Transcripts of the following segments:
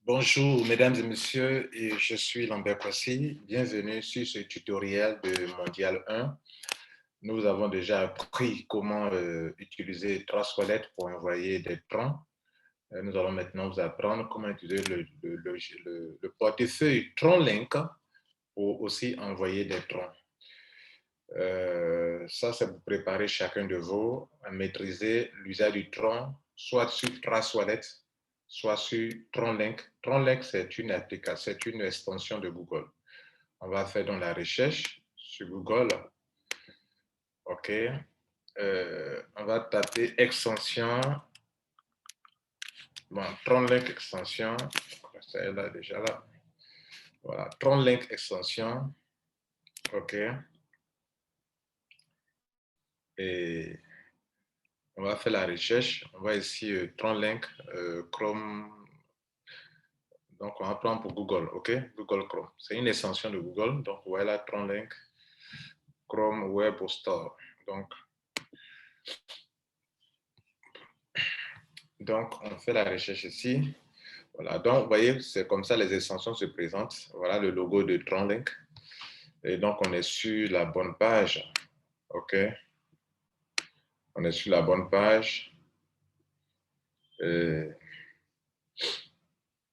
Bonjour mesdames et messieurs, et je suis Lambert Kwasi. Bienvenue sur ce tutoriel de Mondial 1. Nous avons déjà appris comment utiliser Transwallet pour envoyer des troncs. Nous allons maintenant vous apprendre comment utiliser le portefeuille TronLink pour aussi envoyer des troncs. Ça, c'est pour préparer chacun de vous à maîtriser l'usage du tronc, soit sur Transwallet, soit sur TronLink. TronLink, c'est une application, c'est une extension de Google. On va faire dans la recherche sur Google. OK. On va taper extension. Bon, TronLink extension. C'est là déjà là. Voilà, TronLink extension. OK. Et on va faire la recherche. On va ici TronLink, Chrome. Donc, on va prendre pour Google, OK? Google Chrome. C'est une extension de Google. Donc, voilà, TronLink, Chrome Web Store. Donc, on fait la recherche ici. Voilà. Donc, vous voyez, c'est comme ça les extensions se présentent. Voilà le logo de TronLink. Et donc, on est sur la bonne page. OK? On est sur la bonne page.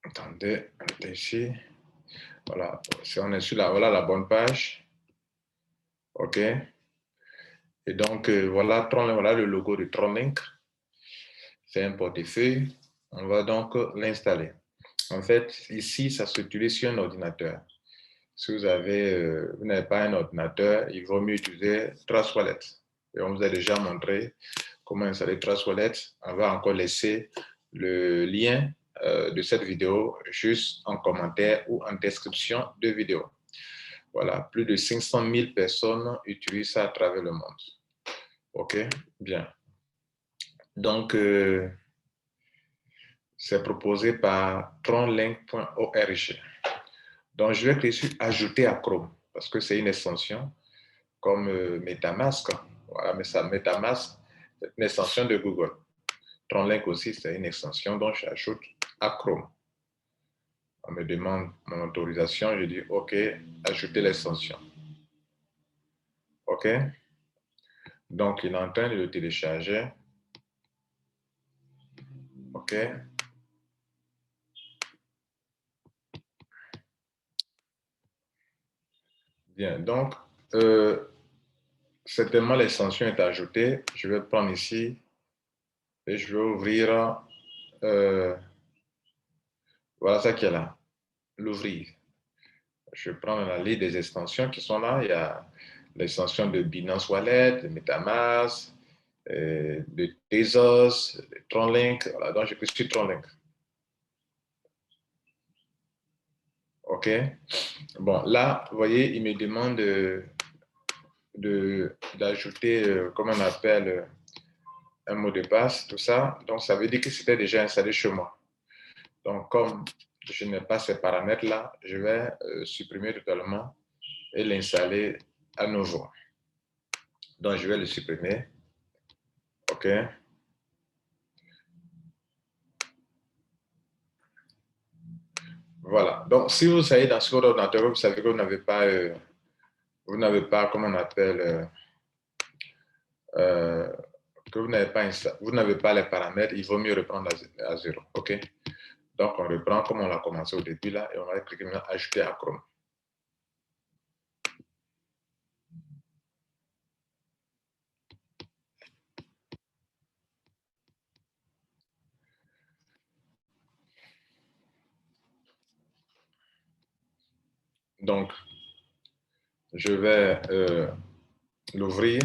Attendez, on est ici. Voilà. Si on est sur voilà la bonne page. OK? Et donc, voilà le logo de TronLink. C'est un portefeuille. On va donc l'installer. En fait, ici, ça s'utilise sur un ordinateur. Si vous n'avez pas un ordinateur, il vaut mieux utiliser Transwallet. Et on vous a déjà montré comment installer Transwallet. On va encore laisser le lien de cette vidéo juste en commentaire ou en description de vidéo. Voilà, plus de 500 000 personnes utilisent ça à travers le monde. OK, bien. Donc, c'est proposé par tronlink.org. Donc, je vais cliquer sur Ajouter à Chrome parce que c'est une extension comme MetaMask. Voilà, mais ça, MetaMask, c'est une extension de Google. TronLink aussi, c'est une extension, donc j'ajoute à Chrome. On me demande mon autorisation, je dis OK, ajouter l'extension. OK. Donc, il est en train de le télécharger. OK. Bien, donc, certainement l'extension est ajoutée. Je vais prendre ici et je vais ouvrir, voilà ça qui est là, l'ouvrir. Je prends la liste des extensions qui sont là. Il y a l'extension de Binance Wallet, de MetaMask, de Tezos, de TronLink. Voilà, donc je clique sur TronLink. OK. Bon, là, vous voyez, il me demande d'ajouter, comment on appelle, un mot de passe, tout ça. Donc, ça veut dire que c'était déjà installé chez moi. Donc, comme je n'ai pas ces paramètres-là, je vais supprimer totalement et l'installer à nouveau. Donc, je vais le supprimer. OK. Voilà. Donc, si vous savez dans ce ordinateur, vous savez que vous n'avez pas, comment on appelle, que vous n'avez pas les paramètres, il vaut mieux reprendre à zéro. OK. Donc, on reprend comme on l'a commencé au début là et on va cliquer maintenant Ajouter à Chrome. Donc, je vais l'ouvrir.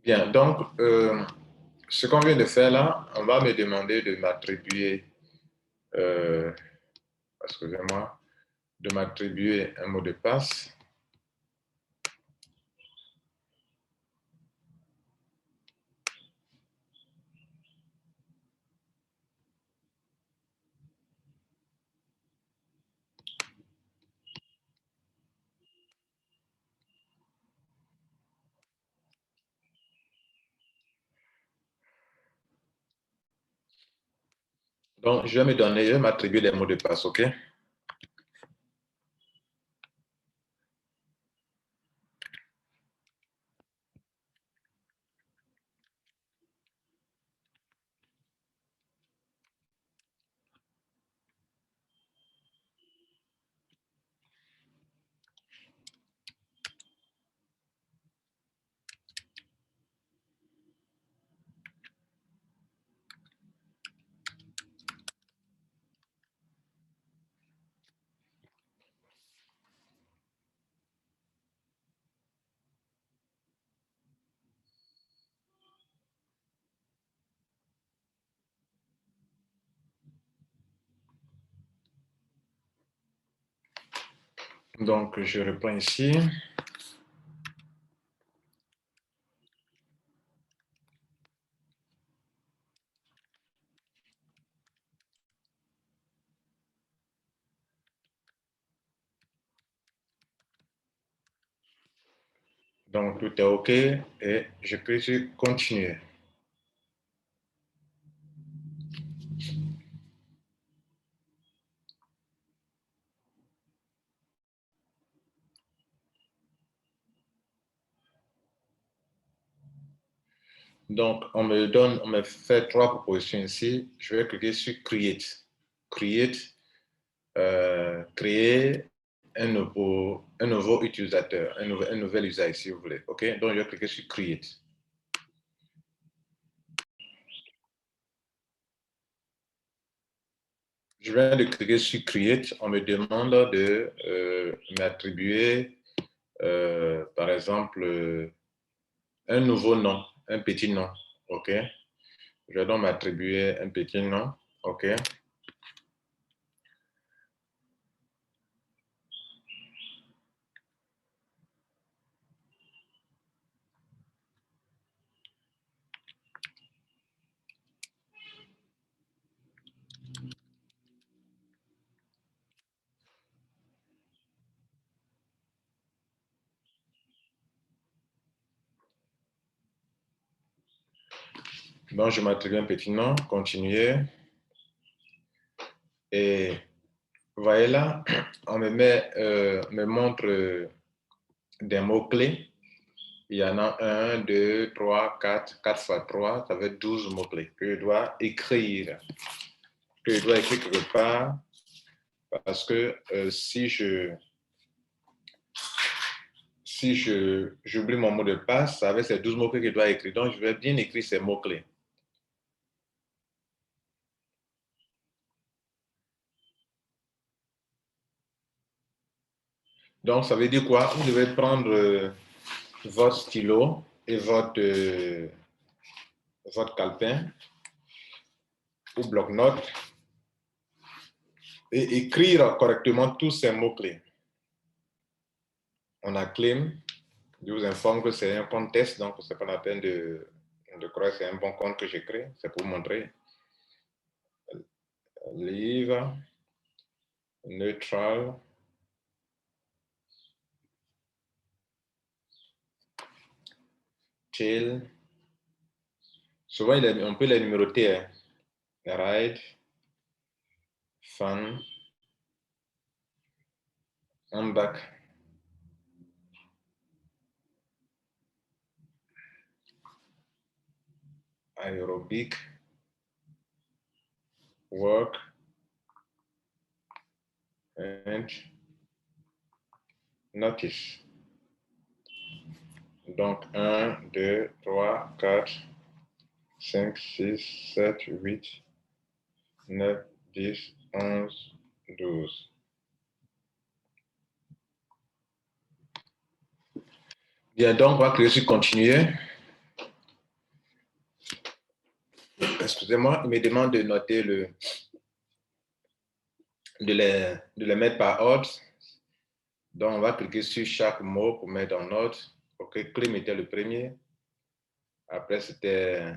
Bien, donc, ce qu'on vient de faire là, on va me demander de m'attribuer, excusez-moi, de m'attribuer un mot de passe. Donc, je vais m'attribuer des mots de passe, OK? Donc, je reprends ici. Donc, tout est OK et je peux sur continuer. Donc, on me fait 3 propositions ici. Je vais cliquer sur Create. Create, créer un nouveau utilisateur, un nouvel usage, si vous voulez. OK? Donc, je vais cliquer sur Create. Je viens de cliquer sur Create. On me demande de m'attribuer, par exemple, un nouveau nom, un petit nom. OK? Je vais donc m'attribuer un petit nom. OK? Donc, je m'attribue un petit nom, continuer. Et vous voyez là, on me montre des mots-clés. Il y en a 1, 2, 3, 4, 4 fois 3, ça fait 12 mots-clés que je dois écrire. Que je dois écrire quelque part parce que si j'oublie mon mot de passe, ça va ces 12 mots-clés que je dois écrire. Donc, je vais bien écrire ces mots-clés. Donc, ça veut dire quoi? Vous devez prendre votre stylo et votre calepin ou bloc-notes et écrire correctement tous ces mots-clés. On a claim. Je vous informe que c'est un compte test, donc ce n'est pas la peine de croire que c'est un bon compte que j'ai créé. C'est pour vous montrer. Livre, neutral, chill. Souvent, on peut les numéroter. Hein. Ride, fun, back, aerobic, work, and notice. Donc, 1, 2, 3, 4, 5, 6, 7, 8, 9, 10, 11, 12. Bien, donc, on va cliquer sur continuer. Excusez-moi, il me demande de noter de les mettre par ordre. Donc, on va cliquer sur chaque mot pour mettre en ordre. OK, clim était le premier. Après, c'était,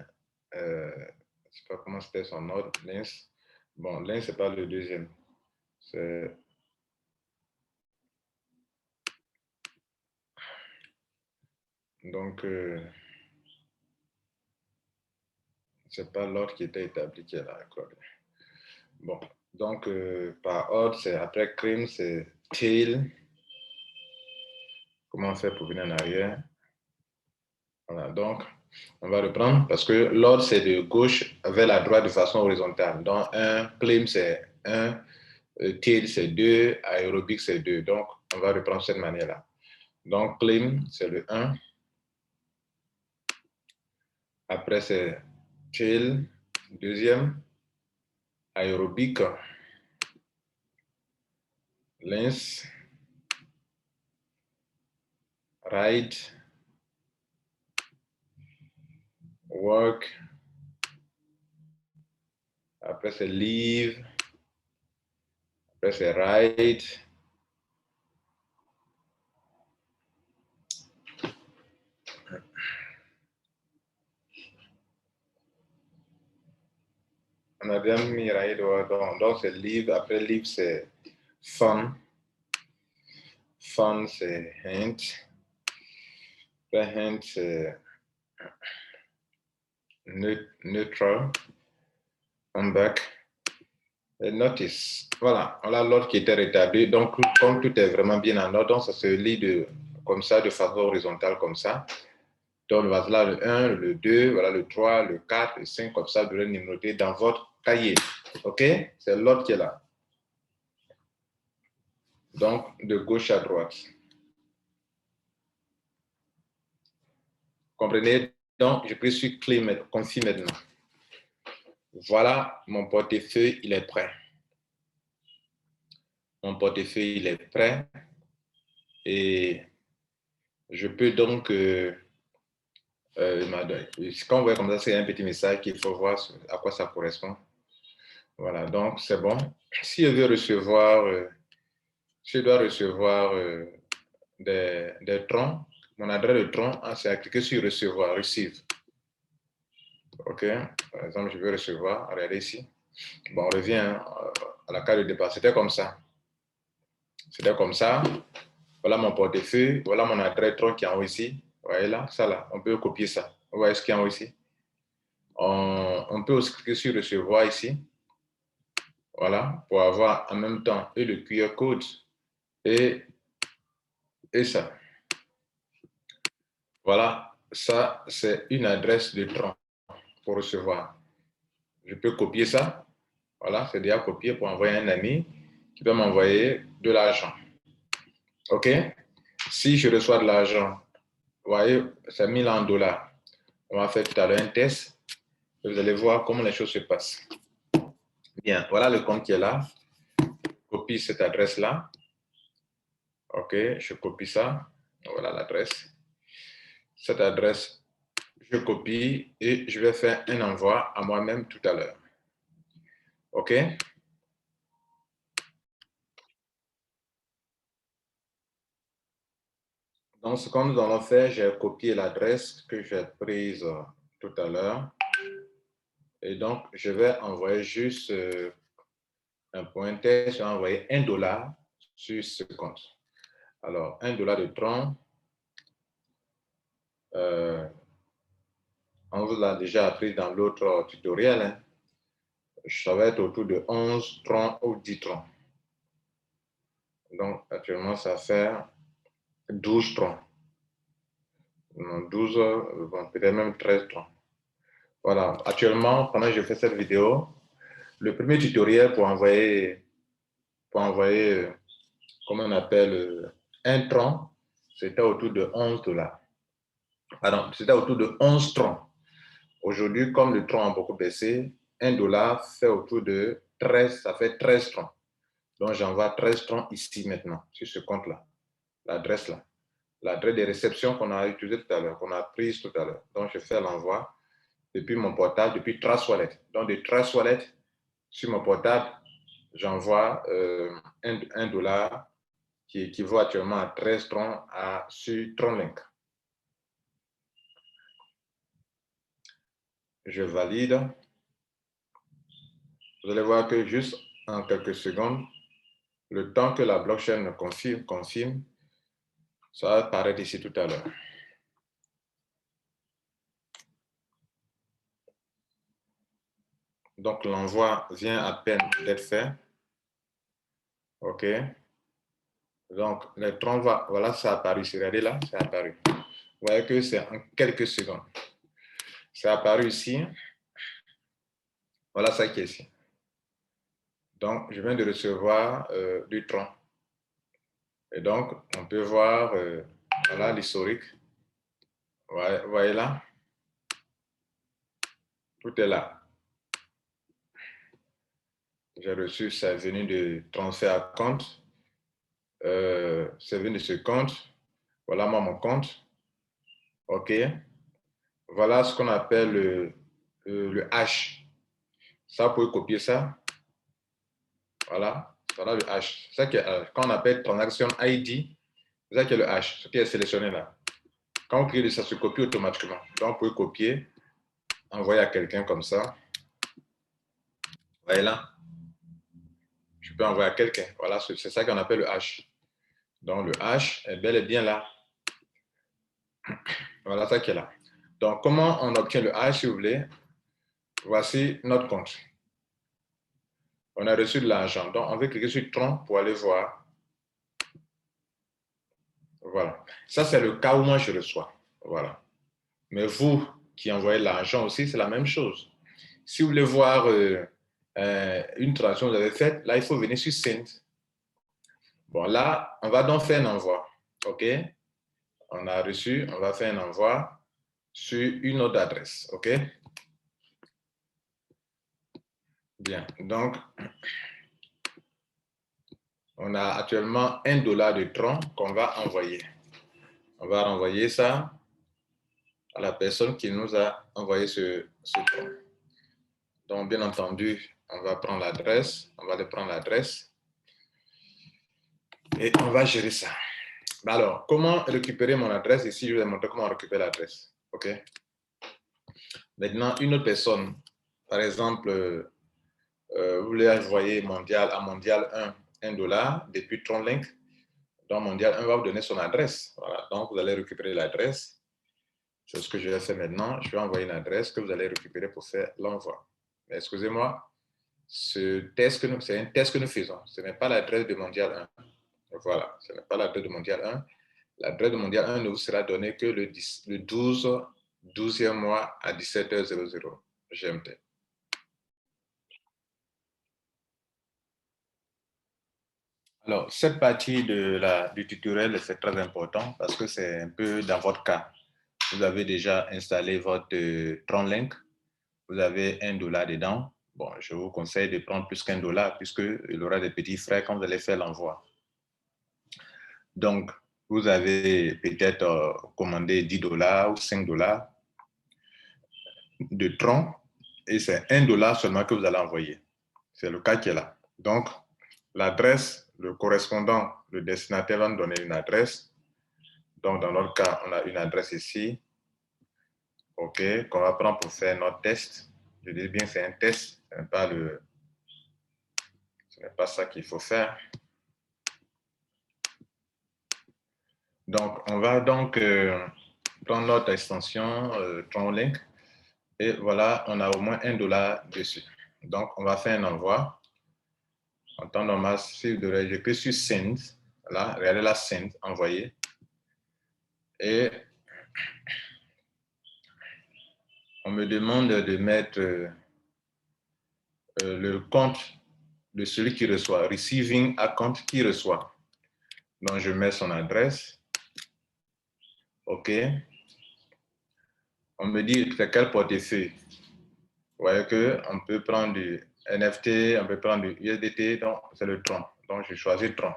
je ne sais pas comment c'était son ordre, Lens. Bon, Lens, ce n'est pas le deuxième. C'est donc, ce n'est pas l'ordre qui était établi qui est là. Bon, donc par ordre, c'est après cream, c'est tail. Comment on fait pour venir en arrière? Voilà, donc on va reprendre parce que l'ordre, c'est de gauche vers la droite de façon horizontale. Donc, un claim, c'est 1, tail, c'est 2, aérobic, c'est 2. Donc, on va reprendre de cette manière-là. Donc, claim, c'est le 1. Après, c'est tail, deuxième, aérobic, lance, ride, work. Après, c'est leave. Après, c'est ride. On a bien mis ride. Donc c'est leave. Après, leave, c'est fun. Fun, c'est hint. Après, hint, c'est neutral. Come back. Et notice. Voilà, on a l'ordre qui était rétabli. Donc, comme tout est vraiment bien en ordre, donc ça se lit comme ça, de façon horizontale, comme ça. Donc, voilà le 1, le 2, voilà le 3, le 4, le 5, comme ça, vous devez les noter dans votre cahier. OK? C'est l'ordre qui est là. Donc, de gauche à droite. Comprenez? Donc, je peux sur clé, confie maintenant. Voilà, mon portefeuille, il est prêt. Mon portefeuille, il est prêt. Et je peux donc, quand on voit comme ça, c'est un petit message qu'il faut voir à quoi ça correspond. Voilà, donc c'est bon. Si je veux recevoir, si je dois recevoir des troncs, mon adresse de tronc, c'est à cliquer sur recevoir, receive. OK, par exemple, je veux recevoir, regardez ici. Bon, on revient à la carte de départ. C'était comme ça. C'était comme ça. Voilà mon portefeuille. Voilà mon adresse tronc qui est en haut ici. Vous voyez là, ça là. On peut copier ça. Vous voyez ce qui est en haut ici. On peut aussi cliquer sur recevoir ici. Voilà, pour avoir en même temps et le QR code et ça. Voilà, ça c'est une adresse de tronc pour recevoir. Je peux copier ça. Voilà, c'est déjà copié pour envoyer à un ami qui peut m'envoyer de l'argent. OK? Si je reçois de l'argent, vous voyez, c'est 1000 en dollars. On va faire tout à l'heure un test. Vous allez voir comment les choses se passent. Bien, voilà le compte qui est là. Copie cette adresse-là. OK, je copie ça. Voilà l'adresse. Cette adresse, je copie et je vais faire un envoi à moi-même tout à l'heure. OK? Donc, ce que nous allons faire, j'ai copié l'adresse que j'ai prise tout à l'heure. Et donc, je vais envoyer juste un pointeur, je vais envoyer $1 sur ce compte. Alors, $1 de tronc. On vous l'a déjà appris dans l'autre tutoriel. Hein. Ça va être autour de 11 troncs ou 10 troncs. Donc, actuellement, ça fait 12 troncs. Non, 12, bon, peut-être même 13 troncs. Voilà. Actuellement, pendant que je fais cette vidéo, le premier tutoriel pour envoyer comment on appelle, un tronc, c'était autour de $11. Pardon, c'était autour de 11 troncs. Aujourd'hui, comme le tronc a beaucoup baissé, $1 fait autour de 13, ça fait 13 troncs. Donc, j'envoie 13 troncs ici maintenant, sur ce compte-là, l'adresse là. L'adresse de réception qu'on a utilisée tout à l'heure, qu'on a prise tout à l'heure. Donc, je fais l'envoi depuis mon portable, depuis Trace Wallet. Donc, de Trace Wallet, sur mon portable, j'envoie $1 qui équivaut actuellement à 13 troncs sur TronLink. Je valide. Vous allez voir que juste en quelques secondes, le temps que la blockchain confirme, ça va apparaître ici tout à l'heure. Donc, l'envoi vient à peine d'être fait. OK. Donc, le tron va, voilà, ça a apparu. Regardez là, c'est apparu. Vous voyez que c'est en quelques secondes. C'est apparu ici. Voilà ça qui est ici. Donc, je viens de recevoir du tron. Et donc, on peut voir, voilà, l'historique. Vous voyez là, tout est là. J'ai reçu, c'est venu de transfert à compte. C'est venu de ce compte. Voilà moi, mon compte. OK. Voilà ce qu'on appelle le hash. Ça, vous pouvez copier ça. Voilà. Voilà le hash. Ça quand on appelle transaction ID, c'est ça qui est le hash, ce qui est sélectionné là. Quand vous cliquez, ça se copie automatiquement. Donc, vous pouvez copier, envoyer à quelqu'un comme ça. Vous voyez là. Je peux envoyer à quelqu'un. Voilà, c'est ça qu'on appelle le hash. Donc, le hash est bel et bien là. Voilà ça qui est là. Donc, comment on obtient le hash, si vous voulez? Voici notre compte. On a reçu de l'argent. Donc, on va cliquer sur Tron pour aller voir. Voilà. Ça, c'est le cas où moi, je reçois. Voilà. Mais vous qui envoyez l'argent aussi, c'est la même chose. Si vous voulez voir une transaction que vous avez faite, là, il faut venir sur Send. Bon, là, on va donc faire un envoi. OK? On a reçu, on va faire un envoi sur une autre adresse. OK? Bien. Donc, on a actuellement $1 de Tron qu'on va envoyer. On va renvoyer ça à la personne qui nous a envoyé ce Tron. Donc, bien entendu, on va prendre l'adresse. On va aller prendre l'adresse. Et on va gérer ça. Alors, comment récupérer mon adresse? Ici, je vais vous montrer comment récupérer l'adresse. OK? Maintenant, une autre personne, par exemple, vous voulez envoyer mondial à mondial 1 $, depuis TronLink. Donc, mondial 1 va vous donner son adresse. Voilà. Donc, vous allez récupérer l'adresse. C'est ce que je vais faire maintenant. Je vais envoyer une adresse que vous allez récupérer pour faire l'envoi. Mais excusez-moi, c'est un test que nous faisons. Ce n'est pas l'adresse de mondial 1. Voilà, ce n'est pas l'adresse de mondial 1. L'adresse de mondial 1 ne vous sera donnée que le 12e mois à 17h00 GMT. Alors, cette partie du tutoriel, c'est très important parce que c'est un peu dans votre cas. Vous avez déjà installé votre TronLink, vous avez $1 dedans. Bon, je vous conseille de prendre plus qu'$1 puisqu'il aura des petits frais quand vous allez faire l'envoi. Donc, vous avez peut-être commandé $10 ou $5 de Tron et c'est $1 seulement que vous allez envoyer. C'est le cas qui est là. Donc, l'adresse, le correspondant, le destinataire va nous donner une adresse. Donc, dans notre cas, on a une adresse ici, OK, qu'on va prendre pour faire notre test. Je dis bien c'est un test, ce n'est pas ça qu'il faut faire. Donc, on va donc prendre notre extension TronLink et voilà, on a au moins $1 dessus. Donc, on va faire un envoi. En temps normal, si vous devez, je clique sur Send. Là, regardez la Send, envoyer. Et on me demande de mettre le compte de celui qui reçoit, receiving account qui reçoit. Donc, je mets son adresse. OK. On me dit c'est quel portefeuille. Vous voyez qu'on peut prendre du NFT, on peut prendre du USDT, donc c'est le Tron. Donc, je choisis Tron.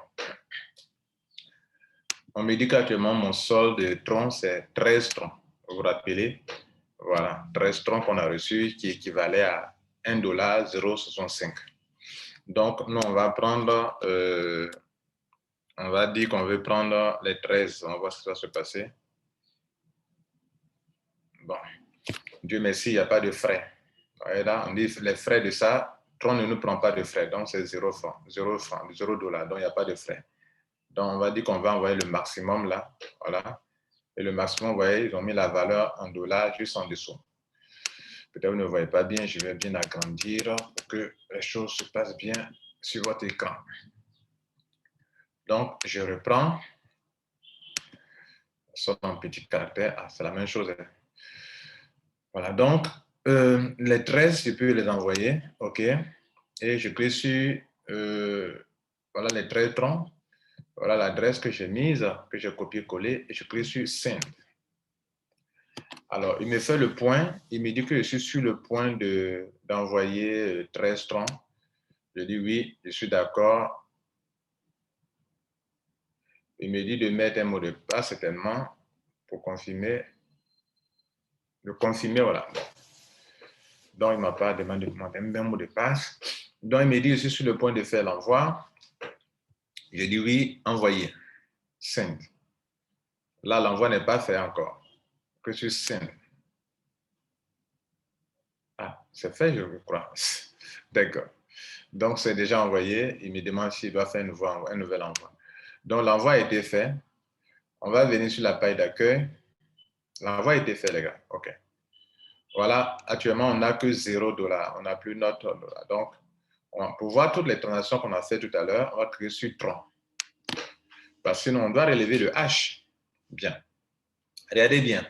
On me dit qu'actuellement, mon solde de Tron, c'est 13 Tron. Vous vous rappelez? Voilà, 13 Tron qu'on a reçu qui équivalait à $0.65. Donc, nous, on va prendre, on va dire qu'on veut prendre les 13. On va voir ce qui va se passer. Bon, Dieu merci, il n'y a pas de frais. Et là, on dit les frais de ça, Tron ne nous prend pas de frais, donc c'est $0. Donc il n'y a pas de frais. Donc on va dire qu'on va envoyer le maximum là, voilà. Et le maximum, vous voyez, ils ont mis la valeur en dollars juste en dessous. Peut-être vous ne voyez pas bien, je vais bien agrandir pour que les choses se passent bien sur votre écran. Donc, je reprends. Sauf en petit caractère, ah, c'est la même chose. Voilà, donc, les 13, je peux les envoyer, OK. Et je clique sur, voilà les 13 troncs. Voilà l'adresse que j'ai mise, que j'ai copié-collé, et je clique sur Send. Alors, il me fait le point, il me dit que je suis sur le point d'envoyer 13 troncs. Je dis oui, je suis d'accord. Il me dit de mettre un mot de passe, certainement, pour confirmer. Le confirmer, voilà. Donc, il ne m'a pas demandé de demander un mot de passe. Donc, il me dit, je suis sur le point de faire l'envoi. Je dis oui, envoyer. Send. Là, l'envoi n'est pas fait encore. Que sur Send. Ah, c'est fait, je crois. D'accord. Donc, c'est déjà envoyé. Il me demande s'il doit faire un nouvel envoi. Donc, l'envoi a été fait. On va venir sur la page d'accueil. L'envoi a été fait, les gars. OK. Voilà, actuellement, on n'a que $0. On n'a plus notre dollar. Donc, pour voir toutes les transactions qu'on a fait tout à l'heure, on va cliquer sur Tron. Parce que sinon, on doit relever le H. Bien. Regardez bien.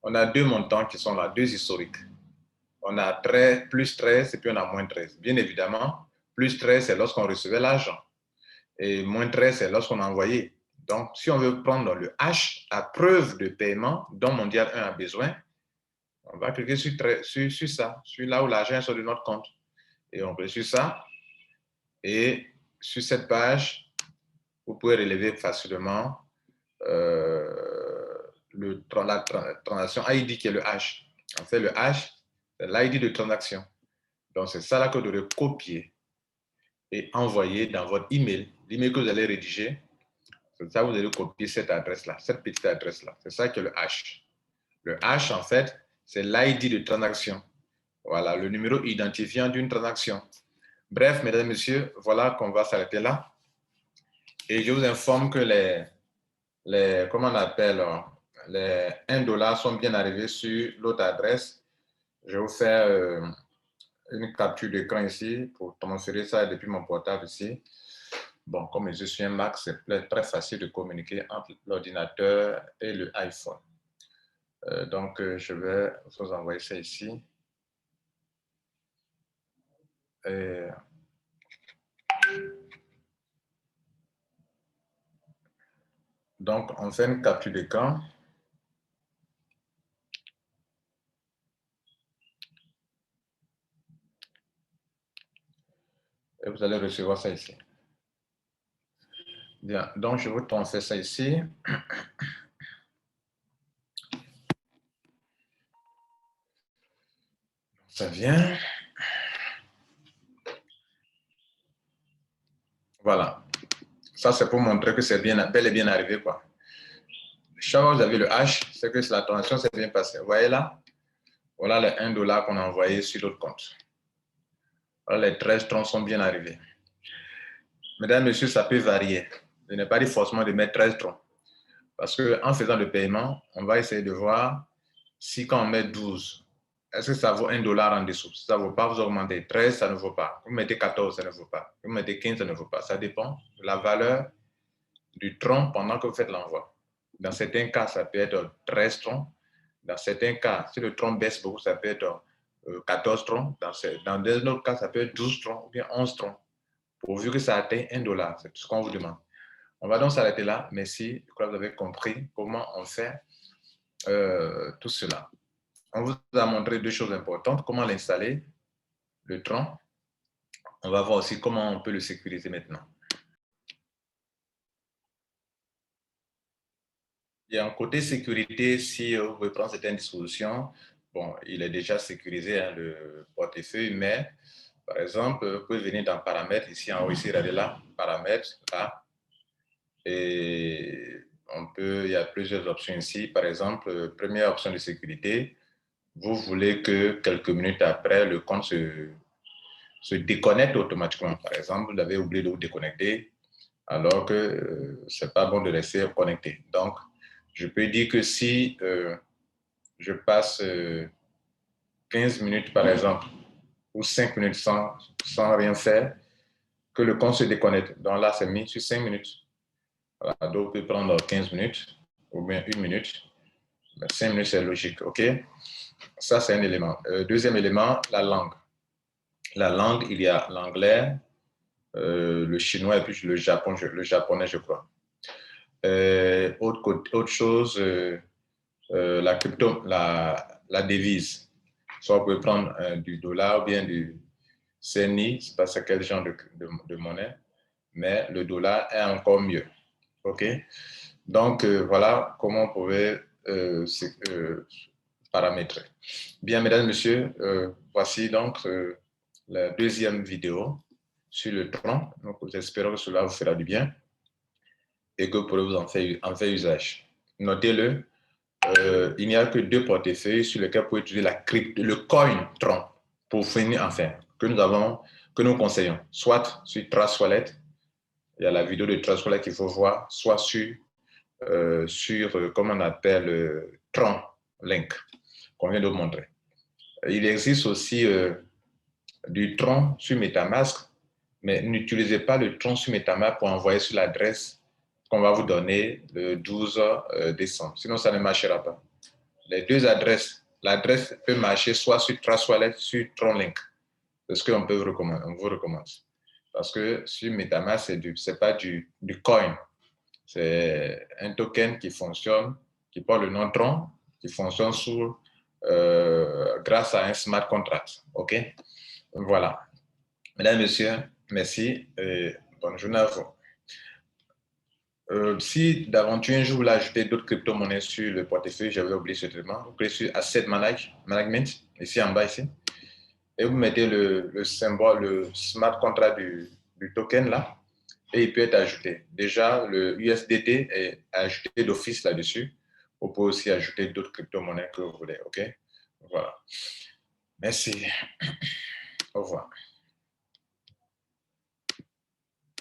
On a deux montants qui sont là, deux historiques. On a plus 13 et puis on a moins 13. Bien évidemment, plus 13, c'est lorsqu'on recevait l'argent. Et moins 13, c'est lorsqu'on a envoyé. Donc, si on veut prendre le H, la preuve de paiement dont Mondial 1 a besoin, on va cliquer sur ça, sur là où l'argent est sur de notre compte. Et on clique sur ça. Et sur cette page, vous pouvez relever facilement la transaction ID qui est le H. En fait, le H, c'est l'ID de transaction. Donc, c'est ça là que vous devez copier et envoyer dans votre email. L'email que vous allez rédiger, c'est ça, vous allez copier cette adresse-là, cette petite adresse-là. C'est ça qui est le H. Le H, en fait, c'est l'ID de transaction. Voilà, le numéro identifiant d'une transaction. Bref, mesdames et messieurs, voilà qu'on va s'arrêter là. Et je vous informe que comment on appelle, les $1 sont bien arrivés sur l'autre adresse. Je vais vous faire une capture d'écran ici pour transférer ça depuis mon portable ici. Bon, comme je suis un Mac, c'est très facile de communiquer entre l'ordinateur et le iPhone. Donc, je vais vous envoyer ça ici. Et donc, on fait une capture d'écran. Et vous allez recevoir ça ici. Bien, donc je vous transfère ça ici. Ça vient. Voilà. Ça, c'est pour montrer que c'est bel et bien arrivé, quoi. Chaque fois que vous avez le H, c'est que la transaction s'est bien passée. Vous voyez là? Voilà les $1 qu'on a envoyé sur l'autre compte. Voilà, les 13 troncs sont bien arrivés. Mesdames, Messieurs, ça peut varier. Je n'ai pas dit forcément de mettre 13 troncs. Parce qu'en faisant le paiement, on va essayer de voir si quand on met 12, est-ce que ça vaut $1 en dessous? Si ça ne vaut pas, vous augmentez. 13, ça ne vaut pas. Vous mettez 14, ça ne vaut pas. Vous mettez 15, ça ne vaut pas. Ça dépend de la valeur du tronc pendant que vous faites l'envoi. Dans certains cas, ça peut être 13 troncs. Dans certains cas, si le tronc baisse beaucoup, ça peut être 14 troncs. Dans d'autres cas, ça peut être 12 troncs ou bien 11 troncs. Pourvu que ça atteigne $1, c'est tout ce qu'on vous demande. On va donc s'arrêter là. Merci. Je crois que vous avez compris comment on fait tout cela. On vous a montré deux choses importantes. Comment l'installer, le tronc. On va voir aussi comment on peut le sécuriser maintenant. Bien, côté sécurité, si vous pouvez prendre certaines dispositions, bon, il est déjà sécurisé, hein, le portefeuille, mais par exemple, vous pouvez venir dans paramètres, ici en haut, ici, regardez là, paramètres, là, et il y a plusieurs options ici. Par exemple, première option de sécurité, vous voulez que quelques minutes après, le compte se déconnecte automatiquement. Par exemple, vous avez oublié de vous déconnecter, alors que ce n'est pas bon de rester connecté. Donc, je peux dire que si je passe 15 minutes, par exemple, ou 5 minutes sans rien faire, que le compte se déconnecte. Donc là, c'est mis sur 5 minutes. Voilà, donc, on peut prendre 15 minutes ou bien 1 minute. Mais 5 minutes, c'est logique, OK? Ça, c'est un élément. Deuxième élément, la langue. La langue, il y a l'anglais, le chinois et puis le japonais, je crois. Autre chose, la crypto, la devise. Soit vous pouvez prendre du dollar ou bien du CNI, c'est pas quel genre de monnaie, mais le dollar est encore mieux. OK? Donc, voilà comment on pouvait paramétrer. Bien, mesdames et messieurs, voici donc la deuxième vidéo sur le tronc. Donc, j'espère que cela vous fera du bien et que vous pourrez vous en faire usage. Notez-le, il n'y a que 2 portefeuilles sur lesquels vous pouvez utiliser le coin tronc pour finir en faire, que nous conseillons, soit sur Trust Wallet, il y a la vidéo de Trust Wallet qu'il faut voir, soit sur comment on appelle, Tron Link, qu'on vient de vous montrer. Il existe aussi du Tron sur MetaMask, mais n'utilisez pas le Tron sur MetaMask pour envoyer sur l'adresse qu'on va vous donner le 12 décembre. Sinon, ça ne marchera pas. Les deux adresses, l'adresse peut marcher soit sur Trust Wallet, sur TronLink. C'est ce qu'on peut vous recommander, on vous recommande. Parce que sur MetaMask, c'est pas du coin. C'est un token qui fonctionne, qui porte le nom Tron, qui fonctionne grâce à un smart contract. OK? Voilà. Mesdames et messieurs, merci et bonne journée à vous. Si d'aventure un jour vous voulez ajouter d'autres crypto-monnaies sur le portefeuille, j'avais oublié ce traitement, vous cliquez sur Asset Management, ici en bas, ici, et vous mettez le symbole, le smart contract du token là, et il peut être ajouté. Déjà, le USDT est ajouté d'office là-dessus. Vous pouvez aussi ajouter d'autres crypto-monnaies que vous voulez, OK? Voilà. Merci. Au revoir.